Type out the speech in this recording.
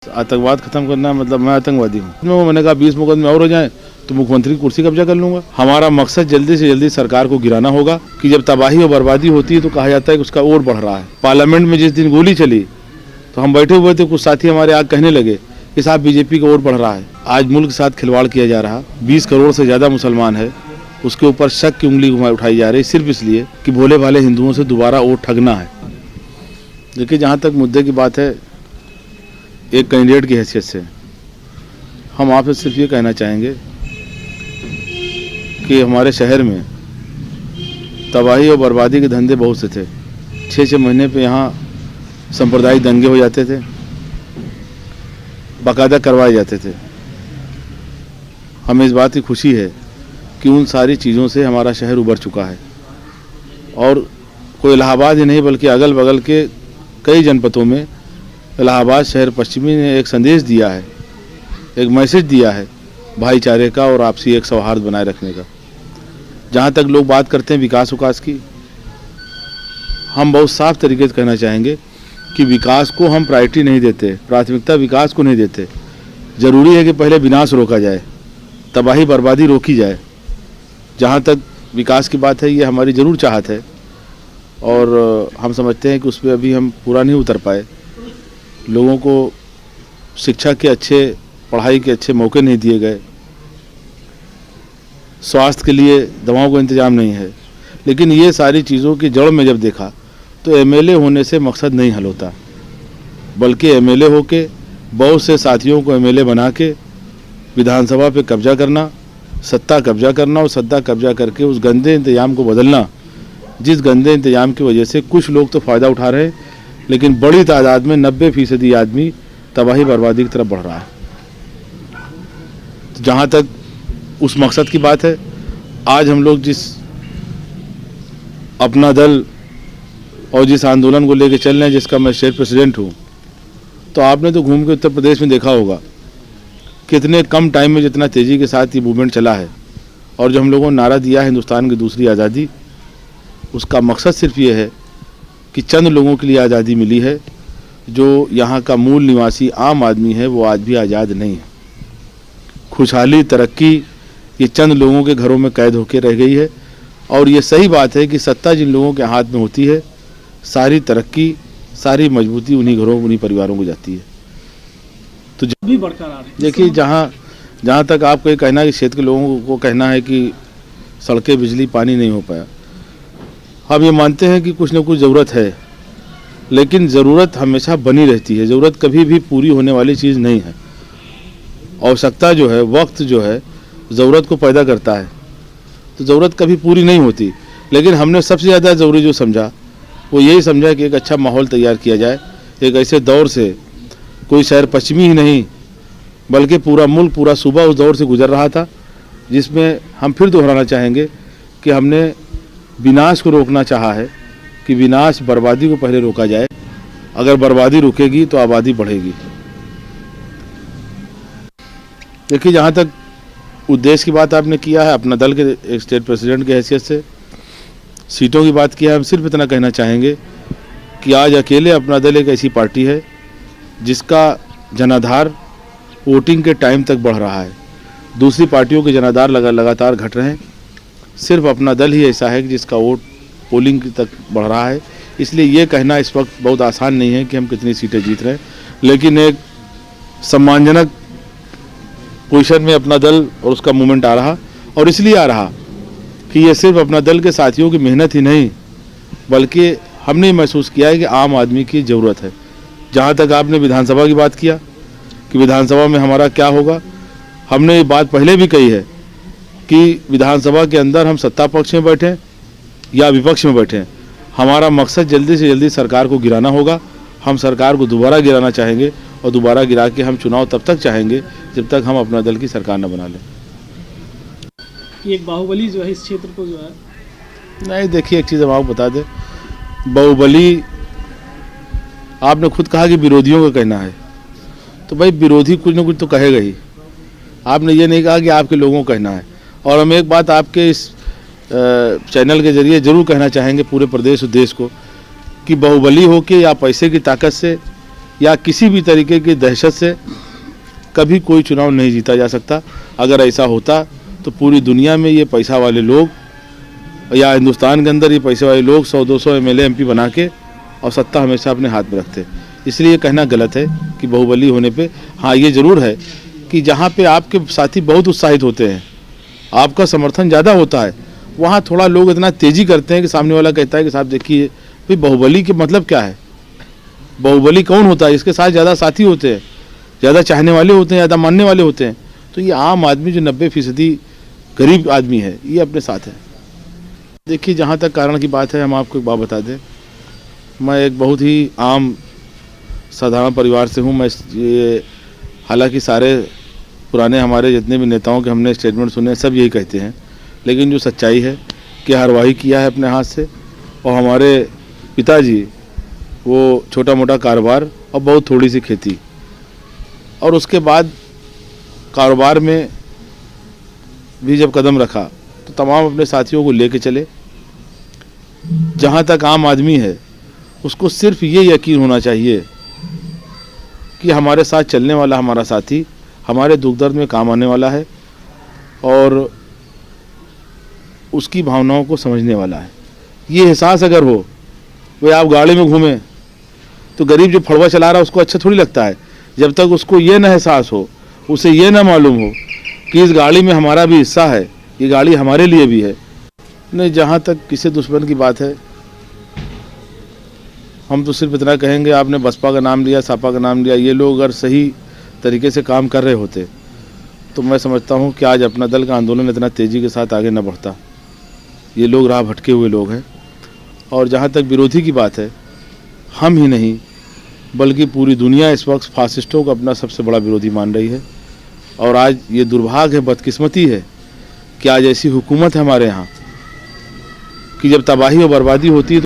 आतंकवाद खत्म करना मतलब मैं आतंकवादी हूँ। मैंने कहा 20 मुकदमे और हो जाएं तो मुख्यमंत्री की कुर्सी कब्जा कर लूंगा। हमारा मकसद जल्दी से जल्दी सरकार को गिराना होगा कि जब तबाही और बर्बादी होती है तो कहा जाता है कि उसका और बढ़ रहा है। पार्लियामेंट में जिस दिन गोली चली तो हम बैठे हुए थे, कुछ साथी हमारे आगे कहने लगे कि साहब बीजेपी का और बढ़ रहा है। आज मुल्क के साथ खिलवाड़ किया जा रहा। 20 करोड़ से ज़्यादा मुसलमान है, उसके ऊपर शक की उंगली उठाई जा रही सिर्फ इसलिए कि भोले भाले हिंदुओं से दोबारा वोट ठगना है। देखिए, जहाँ तक मुद्दे की बात है, एक कैंडिडेट की हैसियत से हम आपसे सिर्फ ये कहना चाहेंगे कि हमारे शहर में तबाही और बर्बादी के धंधे बहुत से थे। 6-6 महीने पे यहाँ सांप्रदायिक दंगे हो जाते थे, बाकायदा करवाए जाते थे। हमें इस बात की खुशी है कि उन सारी चीज़ों से हमारा शहर उबर चुका है और कोई इलाहाबाद ही नहीं बल्कि अगल बगल के कई जनपदों में इलाहाबाद शहर पश्चिमी ने एक संदेश दिया है, एक मैसेज दिया है भाईचारे का और आपसी एक सौहार्द बनाए रखने का। जहाँ तक लोग बात करते हैं विकास की, हम बहुत साफ तरीके से कहना चाहेंगे कि विकास को हम प्रायोरिटी नहीं देते, प्राथमिकता विकास को नहीं देते। ज़रूरी है कि पहले विनाश रोका जाए, तबाही बर्बादी रोकी जाए। जहाँ तक विकास की बात है, ये हमारी ज़रूर चाहत है और हम समझते हैं कि उस पर अभी हम पूरा नहीं उतर पाए। लोगों को शिक्षा के अच्छे, पढ़ाई के अच्छे मौके नहीं दिए गए, स्वास्थ्य के लिए दवाओं का इंतजाम नहीं है। लेकिन ये सारी चीज़ों की जड़ में जब देखा तो एमएलए होने से मकसद नहीं हल होता, बल्कि एमएलए होके बहुत से साथियों को एमएलए बना के विधानसभा पे कब्जा करना, सत्ता कब्जा करना और सत्ता कब्जा करके उस गंदे इंतजाम को बदलना, जिस गंदे इंतजाम की वजह से कुछ लोग तो फ़ायदा उठा रहे हैं लेकिन बड़ी तादाद में 90% आदमी तबाही बर्बादी की तरफ बढ़ रहा है। तो जहाँ तक उस मकसद की बात है, आज हम लोग जिस अपना दल और जिस आंदोलन को लेकर चल रहे हैं, जिसका मैं स्टेट प्रेसिडेंट हूँ, तो आपने तो घूम के उत्तर प्रदेश में देखा होगा कितने कम टाइम में जितना तेज़ी के साथ ये मूवमेंट चला है। और जो हम लोगों ने नारा दिया है हिंदुस्तान की दूसरी आज़ादी, उसका मकसद सिर्फ ये है कि चंद लोगों के लिए आज़ादी मिली है। जो यहाँ का मूल निवासी आम आदमी है वो आज भी आज़ाद नहीं है। खुशहाली, तरक्की ये चंद लोगों के घरों में कैद होकर रह गई है। और ये सही बात है कि सत्ता जिन लोगों के हाथ में होती है, सारी तरक्की, सारी मजबूती उन्हीं घरों, उन्हीं परिवारों को जाती है। तो भी बरकरार है। देखिए, जहाँ तक आपको ये कहना है कि क्षेत्र के लोगों को कहना है कि सड़कें, बिजली, पानी नहीं हो पाया, हम ये मानते हैं कि कुछ न कुछ ज़रूरत है, लेकिन ज़रूरत हमेशा बनी रहती है। ज़रूरत कभी भी पूरी होने वाली चीज़ नहीं है। आवश्यकता जो है, वक्त जो है, ज़रूरत को पैदा करता है। तो ज़रूरत कभी पूरी नहीं होती, लेकिन हमने सबसे ज़्यादा ज़रूरी जो समझा वो यही समझा कि एक अच्छा माहौल तैयार किया जाए। एक ऐसे दौर से, कोई शहर पश्चिमी ही नहीं बल्कि पूरा मुल्क, पूरा सूबा उस दौर से गुजर रहा था, जिसमें हम फिर दोहराना चाहेंगे कि हमने विनाश को रोकना चाहा है कि विनाश, बर्बादी को पहले रोका जाए। अगर बर्बादी रुकेगी तो आबादी बढ़ेगी। देखिए, जहाँ तक उद्देश्य की बात आपने किया है, अपना दल के एक स्टेट प्रेसिडेंट की हैसियत से सीटों की बात किया है, हम सिर्फ इतना कहना चाहेंगे कि आज अकेले अपना दल एक ऐसी पार्टी है जिसका जनाधार वोटिंग के टाइम तक बढ़ रहा है। दूसरी पार्टियों के जनाधार लगातार घट रहे हैं। सिर्फ अपना दल ही ऐसा है कि जिसका वोट पोलिंग तक बढ़ रहा है। इसलिए ये कहना इस वक्त बहुत आसान नहीं है कि हम कितनी सीटें जीत रहे हैं, लेकिन एक सम्मानजनक पोजीशन में अपना दल और उसका मूवमेंट आ रहा। और इसलिए आ रहा कि ये सिर्फ अपना दल के साथियों की मेहनत ही नहीं, बल्कि हमने महसूस किया है कि आम आदमी की ज़रूरत है। जहाँ तक आपने विधानसभा की बात किया कि विधानसभा में हमारा क्या होगा, हमने ये बात पहले भी कही है कि विधानसभा के अंदर हम सत्ता पक्ष में बैठें या विपक्ष में बैठें, हमारा मकसद जल्दी से जल्दी सरकार को गिराना होगा। हम सरकार को दोबारा गिराना चाहेंगे और दोबारा गिरा के हम चुनाव तब तक चाहेंगे जब तक हम अपना दल की सरकार न बना लें। कि एक बाहुबली जो है इस क्षेत्र को जो है, नहीं, देखिए, एक चीज़ हम आपको बता दें, बाहुबली आपने खुद कहा कि विरोधियों का कहना है, तो भाई विरोधी कुछ ना कुछ तो कहेगा ही। आपने ये नहीं कहा कि आपके लोगों का कहना है। और हम एक बात आपके इस चैनल के जरिए जरूर कहना चाहेंगे पूरे प्रदेश और देश को कि बाहुबली हो के या पैसे की ताकत से या किसी भी तरीके की दहशत से कभी कोई चुनाव नहीं जीता जा सकता। अगर ऐसा होता तो पूरी दुनिया में ये पैसा वाले लोग या हिंदुस्तान के अंदर ये पैसे वाले लोग 100-200 MLA MP बना के और सत्ता हमेशा अपने हाथ में रखते। इसलिए ये कहना गलत है कि बाहुबली होने पे। हाँ, ये ज़रूर है कि जहाँ पे आपके साथी बहुत उत्साहित होते हैं, आपका समर्थन ज़्यादा होता है, वहाँ थोड़ा लोग इतना तेज़ी करते हैं कि सामने वाला कहता है कि साहब देखिए भाई बाहुबली के मतलब क्या है, बाहुबली कौन होता है, इसके साथ ज़्यादा साथी होते हैं, ज़्यादा चाहने वाले होते हैं, ज़्यादा मानने वाले होते हैं। तो ये आम आदमी जो 90% गरीब आदमी है, ये अपने साथ है। देखिए, जहाँ तक कारण की बात है, हम आपको एक बात बता दें, मैं एक बहुत ही आम साधारण परिवार से हूँ। मैं ये हालांकि सारे पुराने हमारे जितने भी नेताओं के हमने स्टेटमेंट सुने, सब यही कहते हैं, लेकिन जो सच्चाई है कि हरवाही किया है अपने हाथ से, और हमारे पिताजी वो छोटा मोटा कारोबार और बहुत थोड़ी सी खेती, और उसके बाद कारोबार में भी जब कदम रखा तो तमाम अपने साथियों को लेके चले। जहाँ तक आम आदमी है, उसको सिर्फ ये यकीन होना चाहिए कि हमारे साथ चलने वाला हमारा साथी हमारे दुख दर्द में काम आने वाला है और उसकी भावनाओं को समझने वाला है। ये एहसास अगर हो, भाई आप गाड़ी में घूमें तो गरीब जो फड़वा चला रहा है उसको अच्छा थोड़ी लगता है, जब तक उसको ये ना एहसास हो, उसे ये ना मालूम हो कि इस गाड़ी में हमारा भी हिस्सा है, ये गाड़ी हमारे लिए भी है। नहीं, जहाँ तक किसी दुश्मन की बात है, हम तो सिर्फ इतना कहेंगे, आपने बसपा का नाम लिया, सपा का नाम लिया, ये लोग अगर सही तरीके से काम कर रहे होते तो मैं समझता हूँ कि आज अपना दल का आंदोलन इतना तेज़ी के साथ आगे न बढ़ता। ये लोग राह भटके हुए लोग हैं। और जहाँ तक विरोधी की बात है, हम ही नहीं बल्कि पूरी दुनिया इस वक्त फासिस्टों को अपना सबसे बड़ा विरोधी मान रही है। और आज ये दुर्भाग्य है, बदकिस्मती है कि आज ऐसी हुकूमत है हमारे यहाँ कि जब तबाही और बर्बादी होती है